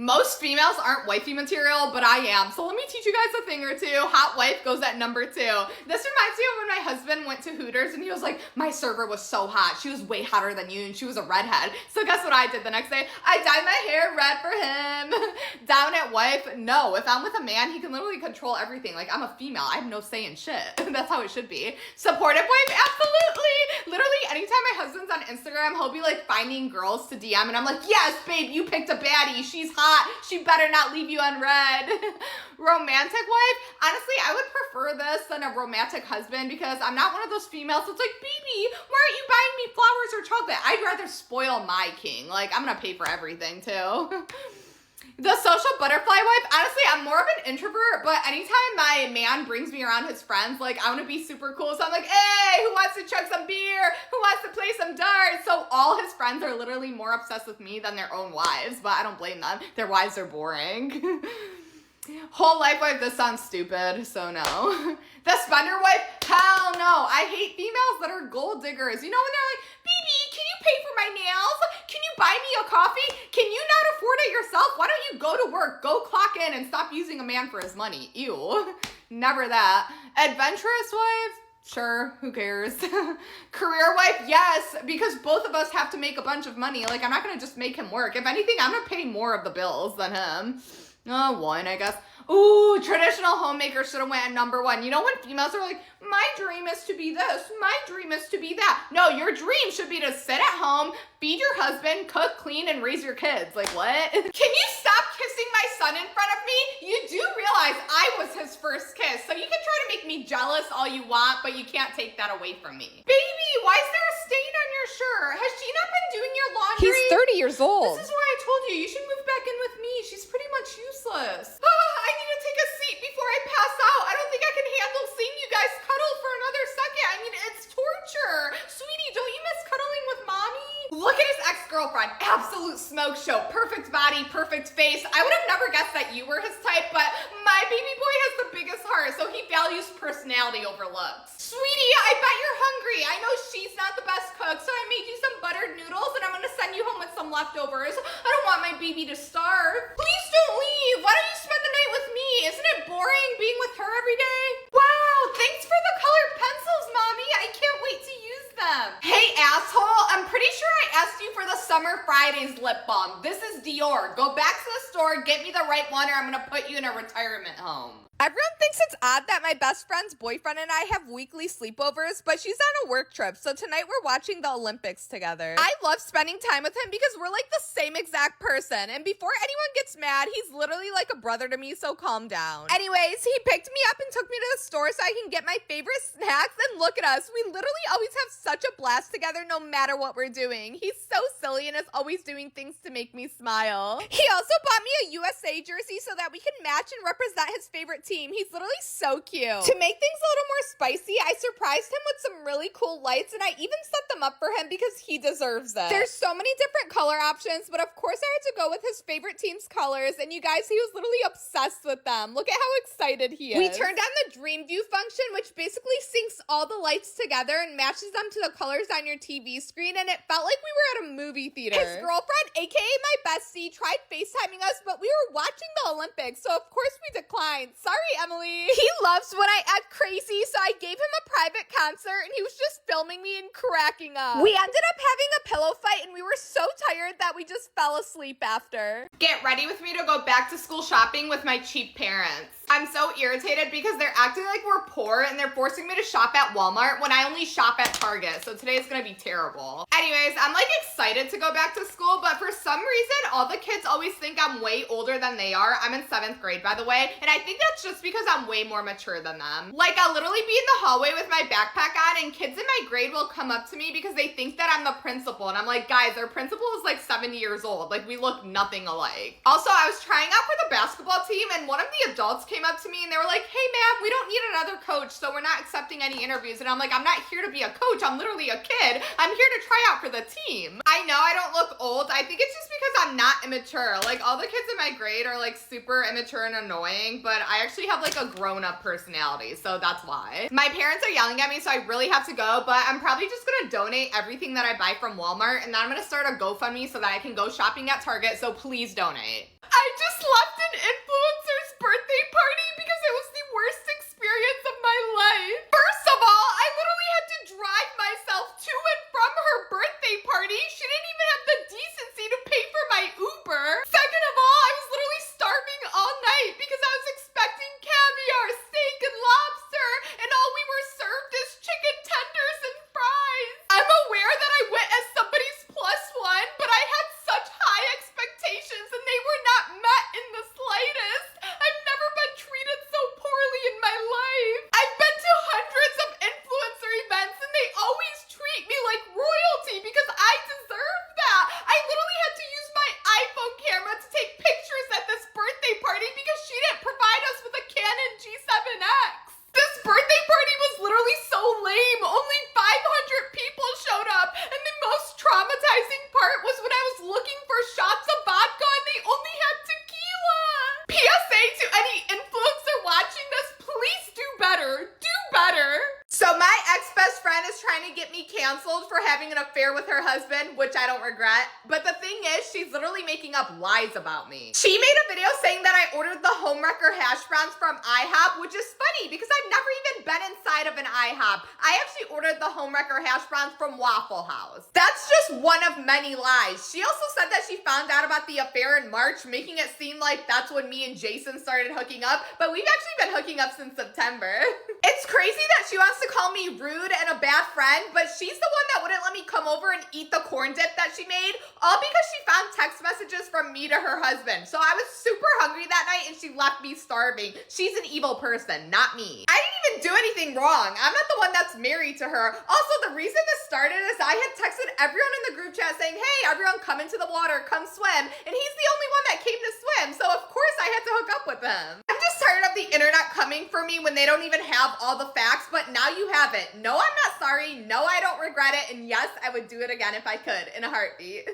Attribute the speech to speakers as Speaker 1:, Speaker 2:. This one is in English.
Speaker 1: Most females aren't wifey material, but I am. So let me teach you guys a thing or two. Hot wife goes at number 2. This reminds me of when my husband went to Hooters and he was like, my server was so hot. She was way hotter than you and she was a redhead. So guess what I did the next day? I dyed my hair red for him. Down at wife, no. If I'm with a man, he can literally control everything. Like, I'm a female. I have no say in shit. That's how it should be. Supportive wife? Absolutely. Literally, anytime my husband's on Instagram, he'll be like finding girls to DM and I'm like, yes, babe, you picked a baddie. She's hot. She better not leave you unread. Romantic wife? Honestly, I would prefer this than a romantic husband because I'm not one of those females that's like, baby, why aren't you buying me flowers or chocolate? I'd rather spoil my king. Like, I'm gonna pay for everything too. The social butterfly wife, honestly, I'm more of an introvert, but anytime my man brings me around his friends, like, I want to be super cool, so I'm like, hey, who wants to chug some beer? Who wants to play some darts? So all his friends are literally more obsessed with me than their own wives, but I don't blame them. Their wives are boring. Whole life wife, this sounds stupid, so no. The spender wife, hell no. I hate females that are gold diggers. You know when they're like, baby, can you pay for my nails? Can you buy me a coffee? Can you not afford it yourself? Why don't you go to work, go clock in, and stop using a man for his money? Ew. Never that. Adventurous wife? Sure, who cares? Career wife? Yes, because both of us have to make a bunch of money. Like, I'm not gonna just make him work. If anything, I'm gonna pay more of the bills than him. 1, I guess. Ooh, traditional homemaker should have went at number 1. You know when females are like, my dream is to be this, my dream is to be that. No, your dream should be to sit at home, feed your husband, cook, clean, and raise your kids. Like, what? Can you stop kissing my son in front of me? You do realize I was his first kiss, so you can try to make me jealous all you want, but you can't take that away from me. Baby, why is there a stain on your shirt? Has she not been doing your laundry?
Speaker 2: He's 30 years old.
Speaker 1: This is why I told you, you should move back in with me. She's pretty much useless. I need to take a seat before I pass out. I don't think I can handle seeing you guys cuddle for another second. I mean, it's torture. Sweetie, don't you miss cuddling with mommy? Look at his ex-girlfriend. Absolute smoke show. Perfect body, perfect face. I would have never guessed that you were his type, but my baby boy has the biggest heart, so he values personality over looks. Sweetie, I bet you're hungry. I know she's not the best cook, so I made you some buttered noodles and I'm gonna send you home with some leftovers. I don't want my baby to starve. Please don't leave. Why don't you spend the night with me? Isn't it boring being with her every day? Wow, thanks for the colored pencils, Mommy. I can't wait to use them. Hey, asshole, I'm pretty sure I asked you for the Summer Fridays lip balm. This is Dior. Go back to the store, get me the right one, or I'm gonna put you in a retirement home.
Speaker 2: Everyone thinks it's odd that my best friend's boyfriend and I have weekly sleepovers, but she's on a work trip, so tonight we're watching the Olympics together. I love spending time with him because we're like the same exact person, and before anyone gets mad, he's literally like a brother to me, so calm down. Anyways, he picked me up and took me to the store so I can get my favorite snacks, and look at us. We literally always have such a blast together no matter what we're doing. He's so silly and is always doing things to make me smile. He also bought me a USA jersey so that we can match and represent his favorite team. He's literally so cute. To make things a little more spicy, I surprised him with some really cool lights, and I even set them up for him because he deserves it. There's so many different color options, but of course I had to go with his favorite team's colors, and you guys, he was literally obsessed with them. Look at how excited he is. We turned on the Dream View function, which basically syncs all the lights together and matches them to the colors on your TV screen, and it felt like we were at a movie theater. His girlfriend, aka my bestie, tried FaceTiming us, but we were watching the Olympics, so of course we declined. Sorry, Emily. He loves when I act crazy, so I gave him a private concert and he was just filming me and cracking up. We ended up having a pillow fight and we were so tired that we just fell asleep after.
Speaker 1: Get ready with me to go back to school shopping with my cheap parents. I'm so irritated because they're acting like we're poor and they're forcing me to shop at Walmart when I only shop at Target, so today's gonna be terrible. Anyways, I'm like excited to go back to school, but for some reason, all the kids always think I'm way older than they are. I'm in 7th grade, by the way, and I think that's just because I'm way more mature than them. Like, I'll literally be in the hallway with my backpack on and kids in my grade will come up to me because they think that I'm the principal, and I'm like, guys, our principal is like 70 years old. Like, we look nothing alike. Also, I was trying out for the basketball team and one of the adults came came up to me and they were like, hey ma'am, we don't need another coach, so we're not accepting any interviews. And I'm like, I'm not here to be a coach. I'm literally a kid. I'm here to try out for the team. I know I don't look old. I think it's just because I'm not immature. Like all the kids in my grade are like super immature and annoying, but I actually have like a grown-up personality, so that's why. My parents are yelling at me, so I really have to go, but I'm probably just gonna donate everything that I buy from Walmart, and then I'm gonna start a GoFundMe so that I can go shopping at Target, so please donate. I just left an influencer's birthday party because it was the worst experience of my life. First of all, I literally had to drive myself to and from her birthday party. She didn't even have the decency to pay for my Uber. Second of all, I was literally starving all night because I was expecting caviar, steak, and lobster, and all we were served is chicken tenders and fries. I'm aware that I went as somebody's plus one, but I had such high expectations and they were not met in the slightest. I've never been treated so poorly in my life. I've been to hundreds of influencer events and they always treat me like royalty because I deserve that. I literally had to use my iPhone camera to take pictures at this birthday party because she didn't provide us with a Canon G7X. This birthday party was literally so lame. Only 500 people showed up, and the most traumatizing part was when I was looking for shots of vodka and they only had tequila. PSA to any influencer watching this, please do better. Do better. So my ex-best friend is trying to get me canceled for having an affair with her husband, which I don't regret. But the thing is, she's literally making up lies about me. She made a video saying that I ordered the Homewrecker hash browns from IHOP, which is funny because I've never even been inside of an IHOP. I actually ordered the Homewrecker hash browns from Waffle House. That's just one of many lies. She also said that she found out about the affair in March, making it seem like that's when me and Jason started hooking up, but we've actually been hooking up since September. It's crazy that she wants to call me rude and a bad friend, but she's the one that wouldn't let me come over and eat the corn dip that she made, all because she found text messages from me to her husband. So I was super hungry that night and she left me starving. She's an evil person, not me. I didn't even do anything wrong. I'm not the one that's married to her. Also, the reason this started is I had texted everyone in the group chat saying, hey, everyone come into the water, come swim. And he's the only one that came to swim. So of course I had to hook up with him. I'm just tired of the internet coming for me when they don't even have all the facts, but now you have it. No, I'm not sorry. No, I don't regret it. And yes, I would do it again if I could in a heartbeat.